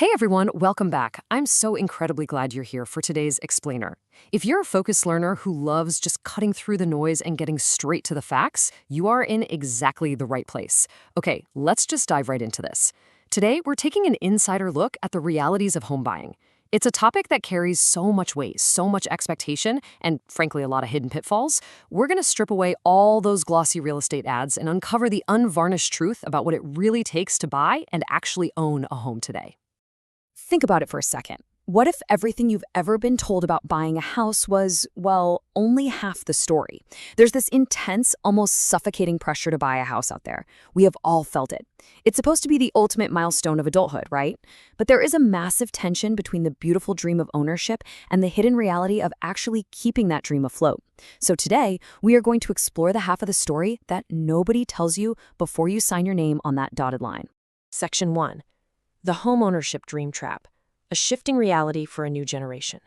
Hey everyone, welcome back. I'm so incredibly glad you're here for today's explainer. If you're a focused learner who loves just cutting through the noise and getting straight to the facts, you are in exactly the right place. Okay, let's just dive right into this. Today, we're taking an insider look at the realities of home buying. It's a topic that carries so much weight, so much expectation, and frankly, a lot of hidden pitfalls. We're going to strip away all those glossy real estate ads and uncover the unvarnished truth about what it really takes to buy and actually own a home today. Think about it for a second. What if everything you've ever been told about buying a house was, well, only half the story? There's this intense, almost suffocating pressure to buy a house out there. We have all felt it. It's supposed to be the ultimate milestone of adulthood, right? But there is a massive tension between the beautiful dream of ownership and the hidden reality of actually keeping that dream afloat. So today, we are going to explore the half of the story that nobody tells you before you sign your name on that dotted line. Section 1. The Homeownership Dream Trap, a shifting reality for a new generation.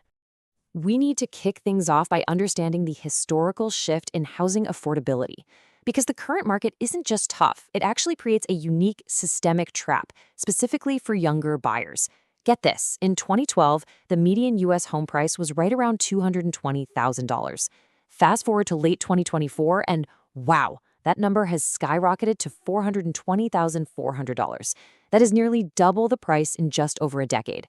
We need to kick things off by understanding the historical shift in housing affordability, because the current market isn't just tough, it actually creates a unique systemic trap, specifically for younger buyers. Get this, in 2012, the median U.S. home price was right around $220,000. Fast forward to late 2024, and wow, that number has skyrocketed to $420,400. That is nearly double the price in just over a decade.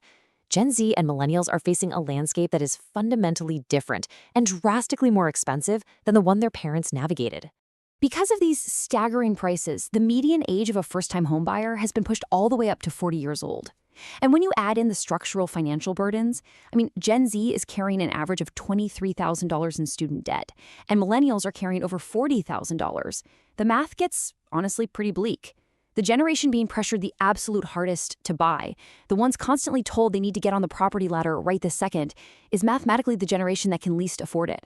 Gen Z and millennials are facing a landscape that is fundamentally different and drastically more expensive than the one their parents navigated. Because of these staggering prices, the median age of a first-time homebuyer has been pushed all the way up to 40 years old. And when you add in the structural financial burdens, Gen Z is carrying an average of $23,000 in student debt, and millennials are carrying over $40,000. The math gets, honestly, pretty bleak. The generation being pressured the absolute hardest to buy, the ones constantly told they need to get on the property ladder right this second, is mathematically the generation that can least afford it.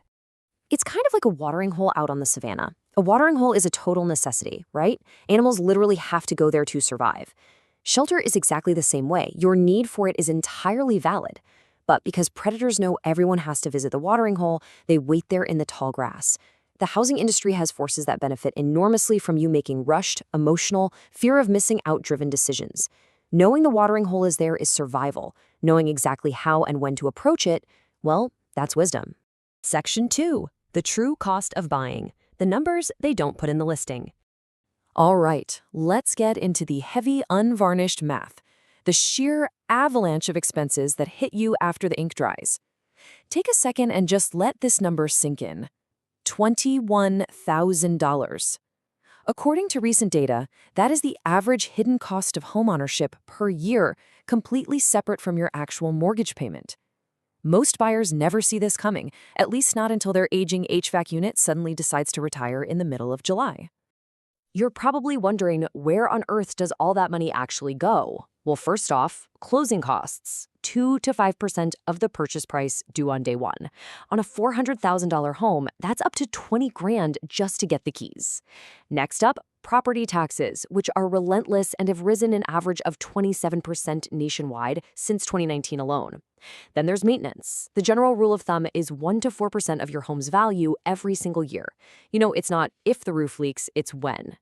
It's kind of like a watering hole out on the savannah. A watering hole is a total necessity, right? Animals literally have to go there to survive. Shelter is exactly the same way. Your need for it is entirely valid. But because predators know everyone has to visit the watering hole, they wait there in the tall grass. The housing industry has forces that benefit enormously from you making rushed, emotional, fear of missing out-driven decisions. Knowing the watering hole is there is survival. Knowing exactly how and when to approach it, well, that's wisdom. Section 2. The true cost of buying. The numbers they don't put in the listing. All right, let's get into the heavy, unvarnished math. The sheer avalanche of expenses that hit you after the ink dries. Take a second and just let this number sink in. $21,000. According to recent data, that is the average hidden cost of homeownership per year, completely separate from your actual mortgage payment. Most buyers never see this coming, at least not until their aging HVAC unit suddenly decides to retire in the middle of July. You're probably wondering, where on earth does all that money actually go? Well, first off, closing costs, 2 to 5% of the purchase price due on day one. On a $400,000 home, that's up to $20,000 just to get the keys. Next up, property taxes, which are relentless and have risen an average of 27% nationwide since 2019 alone. Then there's maintenance. The general rule of thumb is 1 to 4% of your home's value every single year. It's not if the roof leaks, it's when.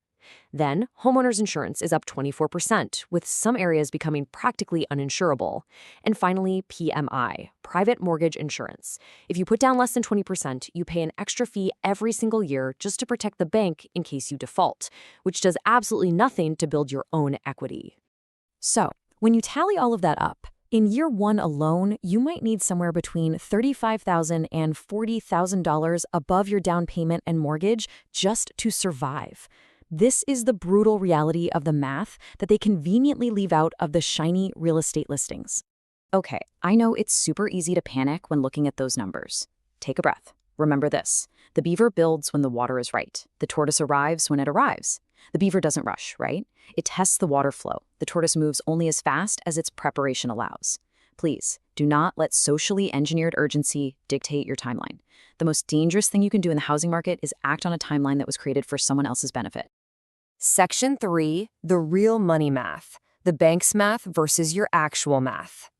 Then, homeowners insurance is up 24%, with some areas becoming practically uninsurable. And finally, PMI, private mortgage insurance. If you put down less than 20%, you pay an extra fee every single year just to protect the bank in case you default, which does absolutely nothing to build your own equity. So, when you tally all of that up, in year one alone, you might need somewhere between $35,000 and $40,000 above your down payment and mortgage just to survive. This is the brutal reality of the math that they conveniently leave out of the shiny real estate listings. Okay, I know it's super easy to panic when looking at those numbers. Take a breath. Remember this. The beaver builds when the water is right. The tortoise arrives when it arrives. The beaver doesn't rush, right? It tests the water flow. The tortoise moves only as fast as its preparation allows. Please, do not let socially engineered urgency dictate your timeline. The most dangerous thing you can do in the housing market is act on a timeline that was created for someone else's benefit. Section 3, the real money math, the bank's math versus your actual math.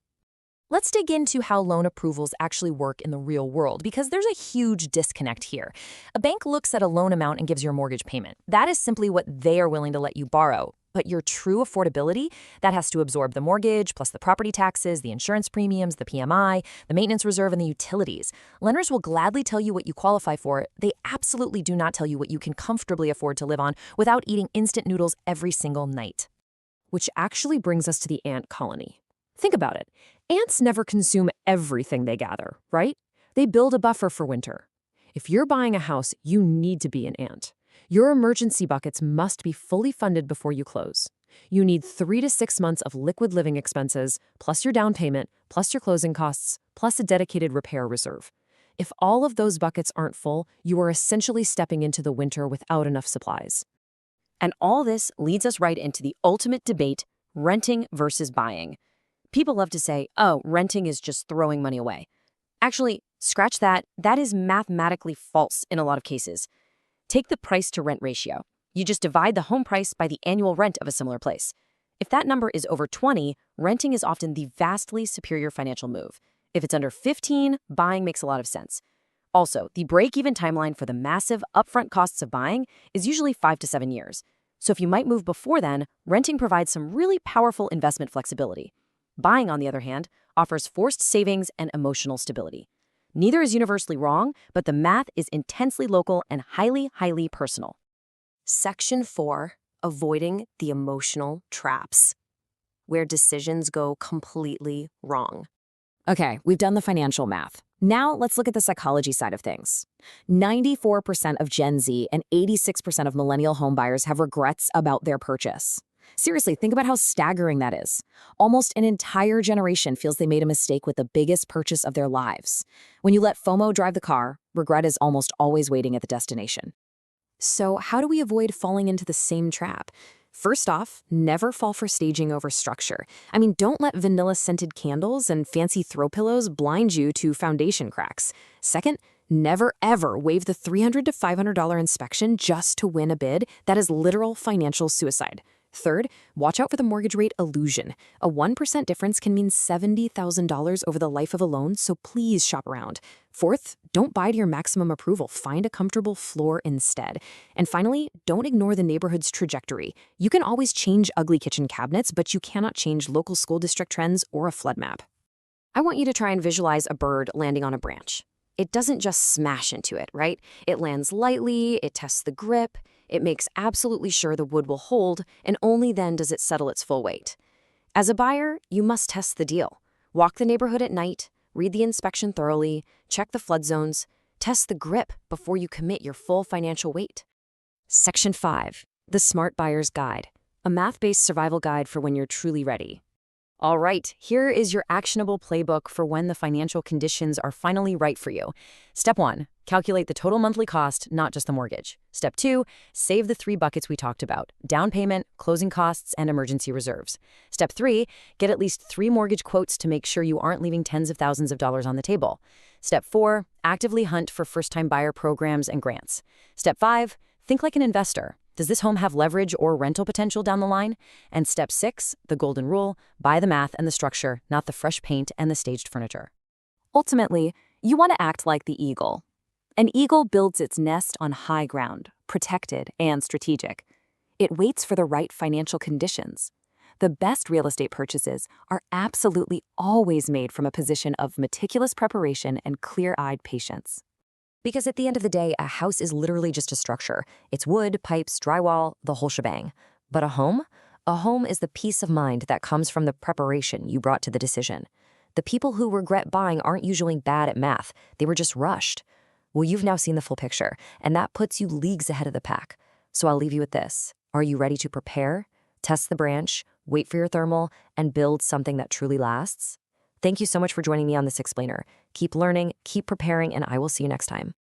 Let's dig into how loan approvals actually work in the real world, because there's a huge disconnect here. A bank looks at a loan amount and gives your mortgage payment. That is simply what they are willing to let you borrow. But your true affordability, that has to absorb the mortgage, plus the property taxes, the insurance premiums, the PMI, the maintenance reserve, and the utilities. Lenders will gladly tell you what you qualify for. They absolutely do not tell you what you can comfortably afford to live on without eating instant noodles every single night. Which actually brings us to the ant colony. Think about it. Ants never consume everything they gather, right? They build a buffer for winter. If you're buying a house, you need to be an ant. Your emergency buckets must be fully funded before you close. You need 3 to 6 months of liquid living expenses, plus your down payment, plus your closing costs, plus a dedicated repair reserve. If all of those buckets aren't full, you are essentially stepping into the winter without enough supplies. And all this leads us right into the ultimate debate, renting versus buying. People love to say, oh, renting is just throwing money away. Actually, scratch that. That is mathematically false in a lot of cases. Take the price to rent ratio. You just divide the home price by the annual rent of a similar place. If that number is over 20, renting is often the vastly superior financial move. If it's under 15, buying makes a lot of sense. Also, the break-even timeline for the massive upfront costs of buying is usually 5 to 7 years. So if you might move before then, renting provides some really powerful investment flexibility. Buying, on the other hand, offers forced savings and emotional stability. Neither is universally wrong, but the math is intensely local and highly, highly personal. Section 4, Avoiding the Emotional Traps, where decisions go completely wrong. Okay, we've done the financial math. Now let's look at the psychology side of things. 94% of Gen Z and 86% of millennial homebuyers have regrets about their purchase. Seriously, think about how staggering that is. Almost an entire generation feels they made a mistake with the biggest purchase of their lives. When you let FOMO drive the car, regret is almost always waiting at the destination. So how do we avoid falling into the same trap? First off, never fall for staging over structure. I mean, don't let vanilla-scented candles and fancy throw pillows blind you to foundation cracks. Second, never ever waive the $300 to $500 inspection just to win a bid. That is literal financial suicide. Third, watch out for the mortgage rate illusion. A 1% difference can mean $70,000 over the life of a loan, so please shop around. Fourth, don't buy to your maximum approval. Find a comfortable floor instead. And finally, don't ignore the neighborhood's trajectory. You can always change ugly kitchen cabinets, but you cannot change local school district trends or a flood map. I want you to try and visualize a bird landing on a branch. It doesn't just smash into it, right? It lands lightly, it tests the grip, it makes absolutely sure the wood will hold, and only then does it settle its full weight. As a buyer, you must test the deal. Walk the neighborhood at night, read the inspection thoroughly, check the flood zones, test the grip before you commit your full financial weight. Section 5, The Smart Buyer's Guide, a math-based survival guide for when you're truly ready. All right, here is your actionable playbook for when the financial conditions are finally right for you. Step 1, calculate the total monthly cost, not just the mortgage. Step 2, save the 3 buckets we talked about: down payment, closing costs, and emergency reserves. Step 3, get at least 3 mortgage quotes to make sure you aren't leaving tens of thousands of dollars on the table. Step 4, actively hunt for first-time buyer programs and grants. Step 5, think like an investor. Does this home have leverage or rental potential down the line? And step 6, the golden rule: buy the math and the structure, not the fresh paint and the staged furniture. Ultimately, you want to act like the eagle. An eagle builds its nest on high ground, protected and strategic. It waits for the right financial conditions. The best real estate purchases are absolutely always made from a position of meticulous preparation and clear-eyed patience. Because at the end of the day, a house is literally just a structure. It's wood, pipes, drywall, the whole shebang. But a home? A home is the peace of mind that comes from the preparation you brought to the decision. The people who regret buying aren't usually bad at math. They were just rushed. Well, you've now seen the full picture, and that puts you leagues ahead of the pack. So I'll leave you with this. Are you ready to prepare, test the branch, wait for your thermal, and build something that truly lasts? Thank you so much for joining me on this explainer. Keep learning, keep preparing, and I will see you next time.